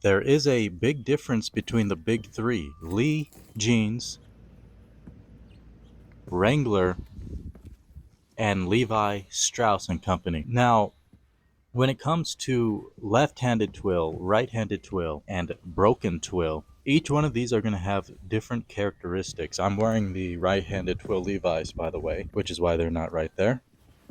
There is a big difference between the big three: Lee jeans, Wrangler, and Levi, Strauss and Company. Now, when it comes to left-handed twill, right-handed twill, and broken twill, each one of these are going to have different characteristics. I'm wearing the right-handed twill Levi's, by the way, which is why they're not right there.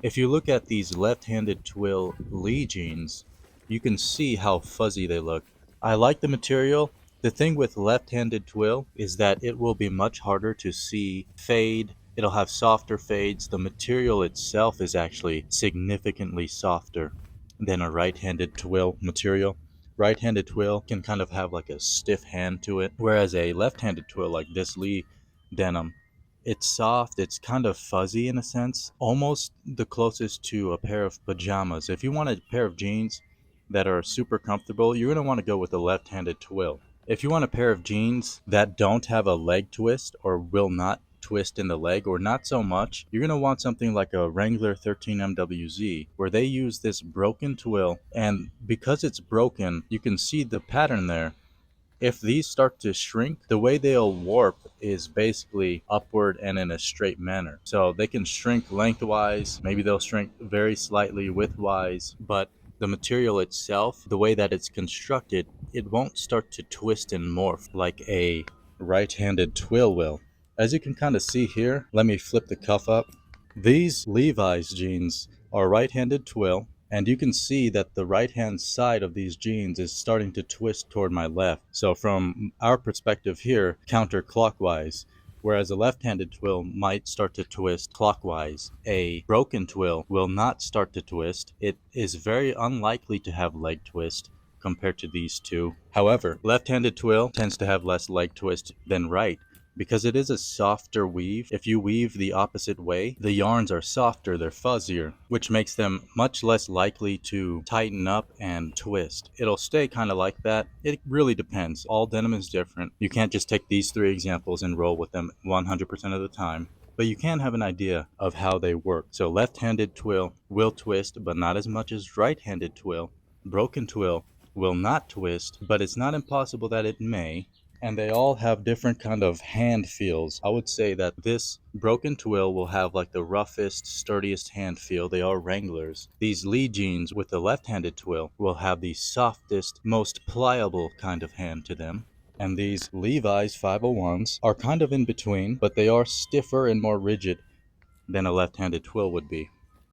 If you look at these left-handed twill Lee jeans, you can see how fuzzy they look. I like the material. The thing with left-handed twill is that it will be much harder to see fade. It'll have softer fades. The material itself is actually significantly softer than a right-handed twill material. Right-handed twill can kind of have like a stiff hand to it, whereas a left-handed twill like this Lee denim, it's soft, it's kind of fuzzy in a sense, almost the closest to a pair of pajamas. If you want a pair of jeans that are super comfortable, you're going to want to go with a left-handed twill. If you want a pair of jeans that don't have a leg twist or will not twist in the leg or not so much, you're going to want something like a Wrangler 13MWZ where they use this broken twill, and because it's broken, you can see the pattern there. If these start to shrink, the way they'll warp is basically upward and in a straight manner. So they can shrink lengthwise, maybe they'll shrink very slightly widthwise, but the material itself, the way that it's constructed, it won't start to twist and morph like a right-handed twill will. As you can kind of see here, let me flip the cuff up. These Levi's jeans are right-handed twill, and you can see that the right-hand side of these jeans is starting to twist toward my left. So from our perspective here, counterclockwise, whereas a left-handed twill might start to twist clockwise. A broken twill will not start to twist. It is very unlikely to have leg twist compared to these two. However, left-handed twill tends to have less leg twist than right, because it is a softer weave. If you weave the opposite way, the yarns are softer, they're fuzzier, which makes them much less likely to tighten up and twist. It'll stay kind of like that. It really depends. All denim is different. You can't just take these three examples and roll with them 100% of the time, but you can have an idea of how they work. So left-handed twill will twist, but not as much as right-handed twill. Broken twill will not twist, but it's not impossible that it may, and they all have different kind of hand feels. I would say that this broken twill will have like the roughest, sturdiest hand feel. They are Wranglers. These Lee jeans with the left-handed twill will have the softest, most pliable kind of hand to them. And these Levi's 501s are kind of in between, but they are stiffer and more rigid than a left-handed twill would be.